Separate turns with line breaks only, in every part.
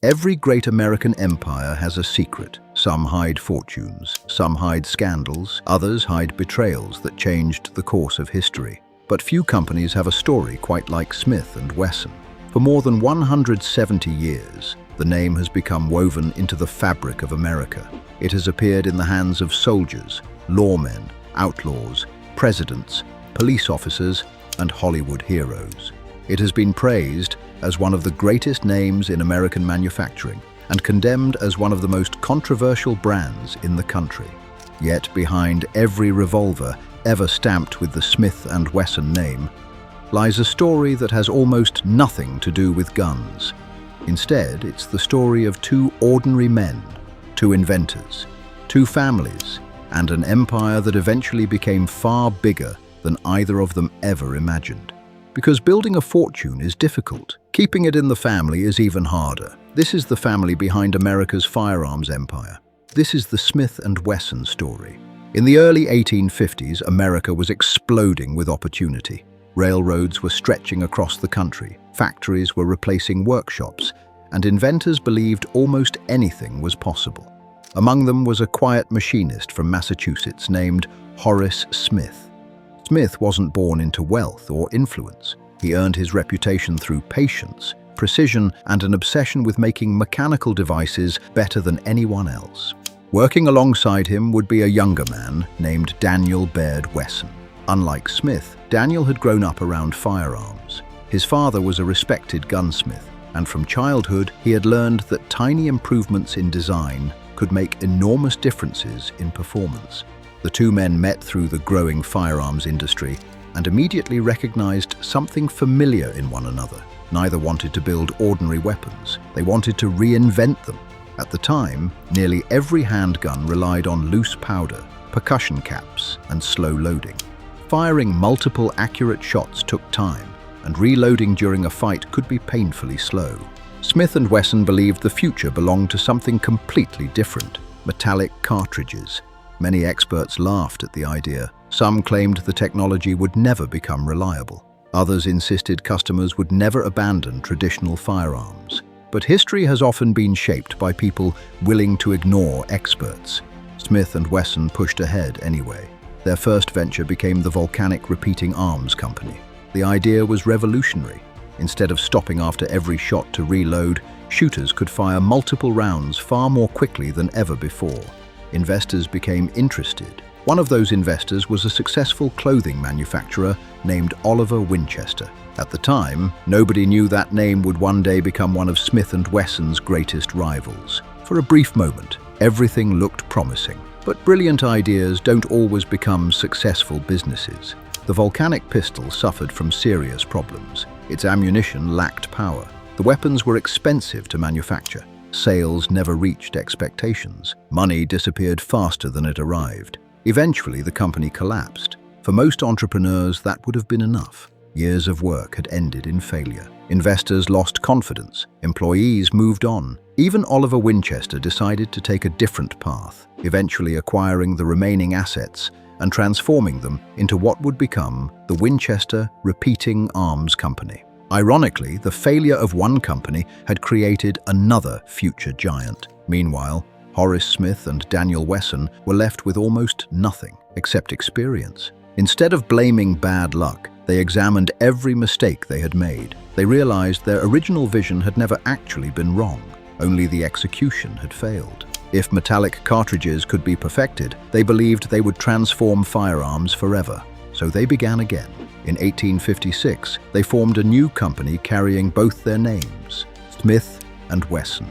Every great American empire has a secret. Some hide fortunes, some hide scandals, others hide betrayals that changed the course of history. But few companies have a story quite like Smith & Wesson. For more than 170 years, the name has become woven into the fabric of America. It has appeared in the hands of soldiers, lawmen, outlaws, presidents, police officers, and Hollywood heroes. It has been praised as one of the greatest names in American manufacturing and condemned as one of the most controversial brands in the country. Yet behind every revolver ever stamped with the Smith & Wesson name lies a story that has almost nothing to do with guns. Instead, it's the story of two ordinary men, two inventors, two families, and an empire that eventually became far bigger than either of them ever imagined. Because building a fortune is difficult, keeping it in the family is even harder. This is the family behind America's firearms empire. This is the Smith & Wesson story. In the early 1850s, America was exploding with opportunity. Railroads were stretching across the country, factories were replacing workshops, and inventors believed almost anything was possible. Among them was a quiet machinist from Massachusetts named Horace Smith. Smith wasn't born into wealth or influence. He earned his reputation through patience, precision, and an obsession with making mechanical devices better than anyone else. Working alongside him would be a younger man named Daniel Baird Wesson. Unlike Smith, Daniel had grown up around firearms. His father was a respected gunsmith, and from childhood he had learned that tiny improvements in design could make enormous differences in performance. The two men met through the growing firearms industry and immediately recognized something familiar in one another. Neither wanted to build ordinary weapons. They wanted to reinvent them. At the time, nearly every handgun relied on loose powder, percussion caps, and slow loading. Firing multiple accurate shots took time, and reloading during a fight could be painfully slow. Smith & Wesson believed the future belonged to something completely different: metallic cartridges. Many experts laughed at the idea. Some claimed the technology would never become reliable. Others insisted customers would never abandon traditional firearms. But history has often been shaped by people willing to ignore experts. Smith & Wesson pushed ahead anyway. Their first venture became the Volcanic Repeating Arms Company. The idea was revolutionary. Instead of stopping after every shot to reload, shooters could fire multiple rounds far more quickly than ever before. Investors became interested. One of those investors was a successful clothing manufacturer named Oliver Winchester. At the time, nobody knew that name would one day become one of Smith & Wesson's greatest rivals. For a brief moment, everything looked promising. But brilliant ideas don't always become successful businesses. The volcanic pistol suffered from serious problems. Its ammunition lacked power. The weapons were expensive to manufacture. Sales never reached expectations. Money disappeared faster than it arrived. Eventually, the company collapsed. For most entrepreneurs, that would have been enough. Years of work had ended in failure. Investors lost confidence. Employees moved on. Even Oliver Winchester decided to take a different path, eventually acquiring the remaining assets and transforming them into what would become the Winchester Repeating Arms Company. Ironically, the failure of one company had created another future giant. Meanwhile, Horace Smith and Daniel Wesson were left with almost nothing except experience. Instead of blaming bad luck, they examined every mistake they had made. They realized their original vision had never actually been wrong, only the execution had failed. If metallic cartridges could be perfected, they believed they would transform firearms forever. So they began again. In 1856, they formed a new company carrying both their names, Smith & Wesson.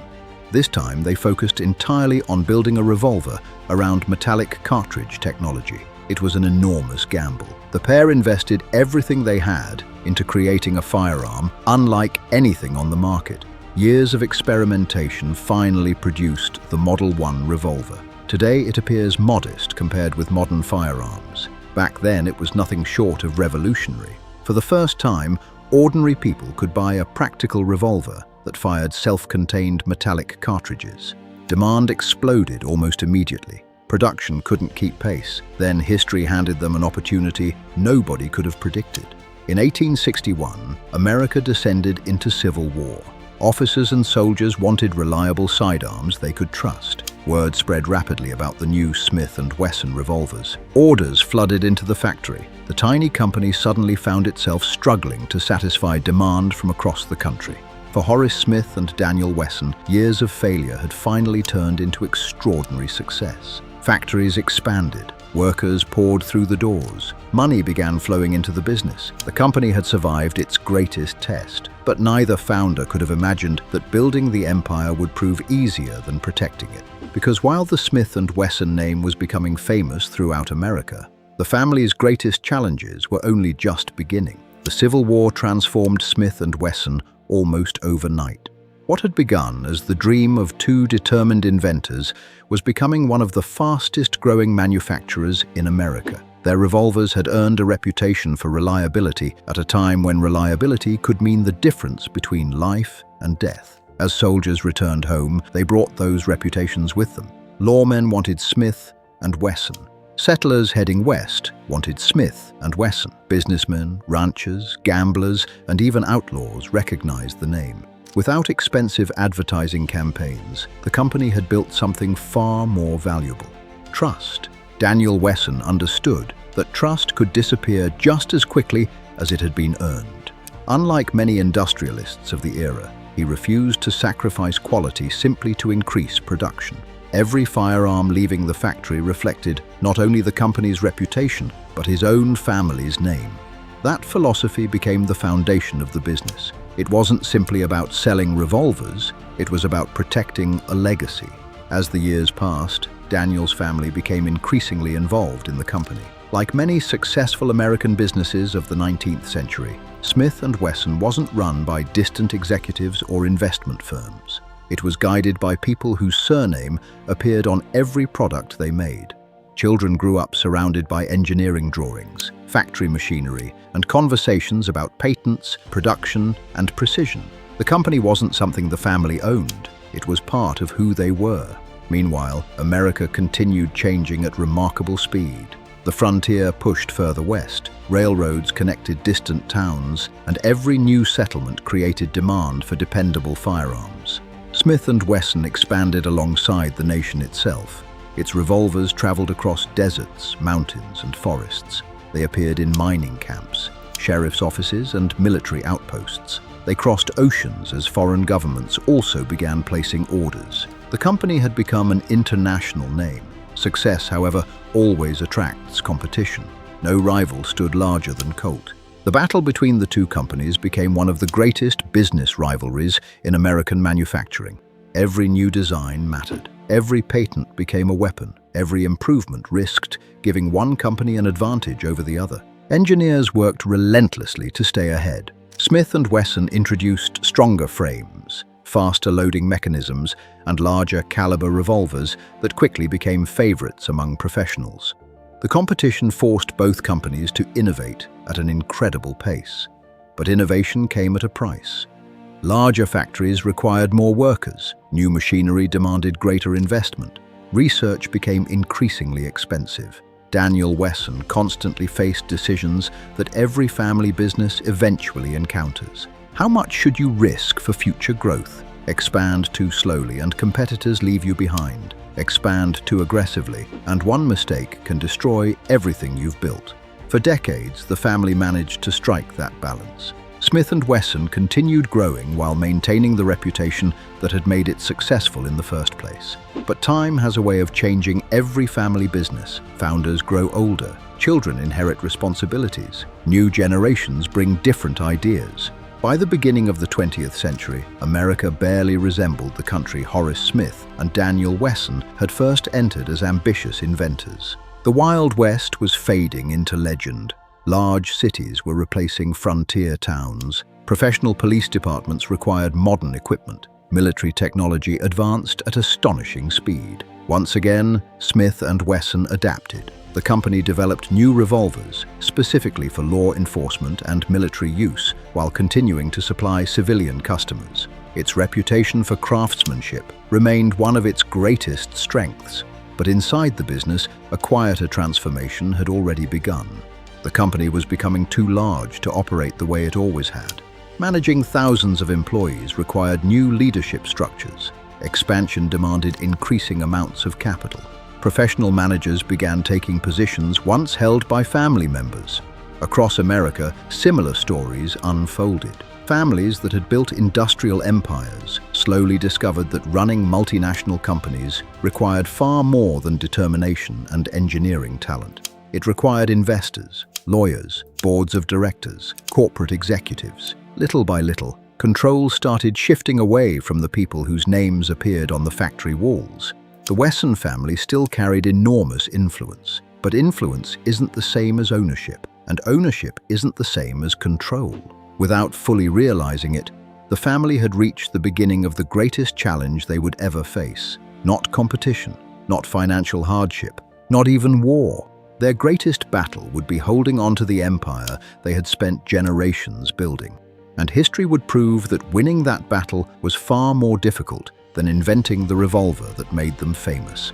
This time, they focused entirely on building a revolver around metallic cartridge technology. It was an enormous gamble. The pair invested everything they had into creating a firearm unlike anything on the market. Years of experimentation finally produced the Model 1 revolver. Today, it appears modest compared with modern firearms. Back then, it was nothing short of revolutionary. For the first time, ordinary people could buy a practical revolver that fired self-contained metallic cartridges. Demand exploded almost immediately. Production couldn't keep pace. Then history handed them an opportunity nobody could have predicted. In 1861, America descended into civil war. Officers and soldiers wanted reliable sidearms they could trust. Word spread rapidly about the new Smith & Wesson revolvers. Orders flooded into the factory. The tiny company suddenly found itself struggling to satisfy demand from across the country. For Horace Smith and Daniel Wesson, years of failure had finally turned into extraordinary success. Factories expanded. Workers poured through the doors. Money began flowing into the business. The company had survived its greatest test, but neither founder could have imagined that building the empire would prove easier than protecting it. Because while the Smith & Wesson name was becoming famous throughout America, the family's greatest challenges were only just beginning. The Civil War transformed Smith & Wesson almost overnight. What had begun as the dream of two determined inventors was becoming one of the fastest-growing manufacturers in America. Their revolvers had earned a reputation for reliability at a time when reliability could mean the difference between life and death. As soldiers returned home, they brought those reputations with them. Lawmen wanted Smith & Wesson. Settlers heading west wanted Smith & Wesson. Businessmen, ranchers, gamblers, and even outlaws recognized the name. Without expensive advertising campaigns, the company had built something far more valuable: trust. Daniel Wesson understood that trust could disappear just as quickly as it had been earned. Unlike many industrialists of the era, he refused to sacrifice quality simply to increase production. Every firearm leaving the factory reflected not only the company's reputation, but his own family's name. That philosophy became the foundation of the business. It wasn't simply about selling revolvers, it was about protecting a legacy. As the years passed, Daniel's family became increasingly involved in the company. Like many successful American businesses of the 19th century, Smith & Wesson wasn't run by distant executives or investment firms. It was guided by people whose surname appeared on every product they made. Children grew up surrounded by engineering drawings, factory machinery, and conversations about patents, production, and precision. The company wasn't something the family owned, it was part of who they were. Meanwhile, America continued changing at remarkable speed. The frontier pushed further west, railroads connected distant towns, and every new settlement created demand for dependable firearms. Smith & Wesson expanded alongside the nation itself. Its revolvers traveled across deserts, mountains, and forests. They appeared in mining camps, sheriff's offices, and military outposts. They crossed oceans as foreign governments also began placing orders. The company had become an international name. Success, however, always attracts competition. No rival stood larger than Colt. The battle between the two companies became one of the greatest business rivalries in American manufacturing. Every new design mattered. Every patent became a weapon. Every improvement risked giving one company an advantage over the other. Engineers worked relentlessly to stay ahead. Smith & Wesson introduced stronger frames, faster loading mechanisms, and larger caliber revolvers that quickly became favorites among professionals. The competition forced both companies to innovate at an incredible pace. But innovation came at a price. Larger factories required more workers. New machinery demanded greater investment. Research became increasingly expensive. Daniel Wesson constantly faced decisions that every family business eventually encounters. How much should you risk for future growth? Expand too slowly and competitors leave you behind. Expand too aggressively, and one mistake can destroy everything you've built. For decades, the family managed to strike that balance. Smith & Wesson continued growing while maintaining the reputation that had made it successful in the first place. But time has a way of changing every family business. Founders grow older, children inherit responsibilities, new generations bring different ideas. By the beginning of the 20th century, America barely resembled the country Horace Smith and Daniel Wesson had first entered as ambitious inventors. The Wild West was fading into legend. Large cities were replacing frontier towns. Professional police departments required modern equipment. Military technology advanced at astonishing speed. Once again, Smith & Wesson adapted. The company developed new revolvers, specifically for law enforcement and military use, while continuing to supply civilian customers. Its reputation for craftsmanship remained one of its greatest strengths. But inside the business, a quieter transformation had already begun. The company was becoming too large to operate the way it always had. Managing thousands of employees required new leadership structures. Expansion demanded increasing amounts of capital. Professional managers began taking positions once held by family members. Across America, similar stories unfolded. Families that had built industrial empires slowly discovered that running multinational companies required far more than determination and engineering talent. It required investors, lawyers, boards of directors, corporate executives. Little by little, control started shifting away from the people whose names appeared on the factory walls. The Wesson family still carried enormous influence, but influence isn't the same as ownership, and ownership isn't the same as control. Without fully realizing it, the family had reached the beginning of the greatest challenge they would ever face. Not competition, not financial hardship, not even war. Their greatest battle would be holding on to the empire they had spent generations building. And history would prove that winning that battle was far more difficult than inventing the revolver that made them famous.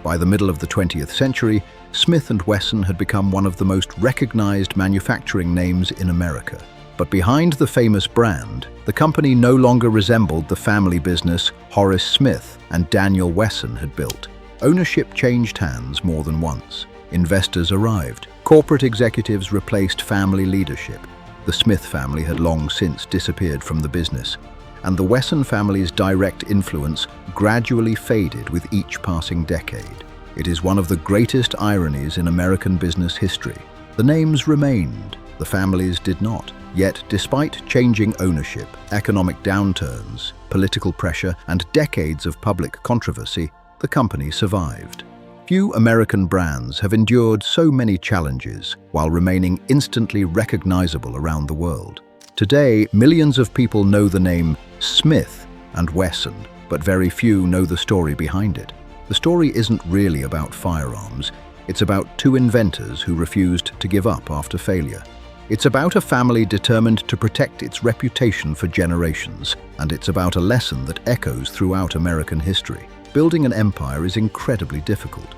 By the middle of the 20th century, Smith & Wesson had become one of the most recognized manufacturing names in America. But behind the famous brand, the company no longer resembled the family business Horace Smith and Daniel Wesson had built. Ownership changed hands more than once. Investors arrived. Corporate executives replaced family leadership. The Smith family had long since disappeared from the business, and the Wesson family's direct influence gradually faded with each passing decade. It is one of the greatest ironies in American business history. The names remained, the families did not. Yet, despite changing ownership, economic downturns, political pressure, and decades of public controversy, the company survived. Few American brands have endured so many challenges while remaining instantly recognizable around the world. Today, millions of people know the name Smith & Wesson, but very few know the story behind it. The story isn't really about firearms. It's about two inventors who refused to give up after failure. It's about a family determined to protect its reputation for generations, and it's about a lesson that echoes throughout American history. Building an empire is incredibly difficult.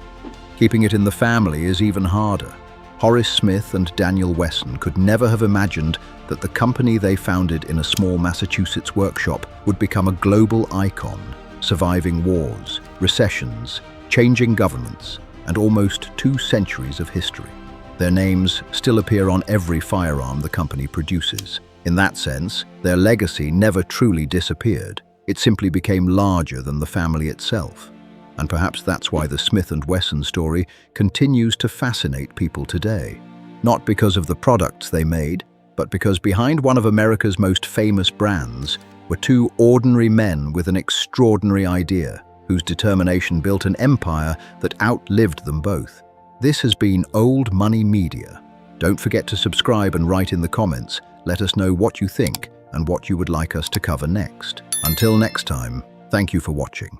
Keeping it in the family is even harder. Horace Smith and Daniel Wesson could never have imagined that the company they founded in a small Massachusetts workshop would become a global icon, surviving wars, recessions, changing governments, and almost 2 centuries of history. Their names still appear on every firearm the company produces. In that sense, their legacy never truly disappeared. It simply became larger than the family itself. And perhaps that's why the Smith & Wesson story continues to fascinate people today. Not because of the products they made, but because behind one of America's most famous brands were 2 ordinary men with an extraordinary idea, whose determination built an empire that outlived them both. This has been Old Money Media. Don't forget to subscribe and write in the comments. Let us know what you think and what you would like us to cover next. Until next time, thank you for watching.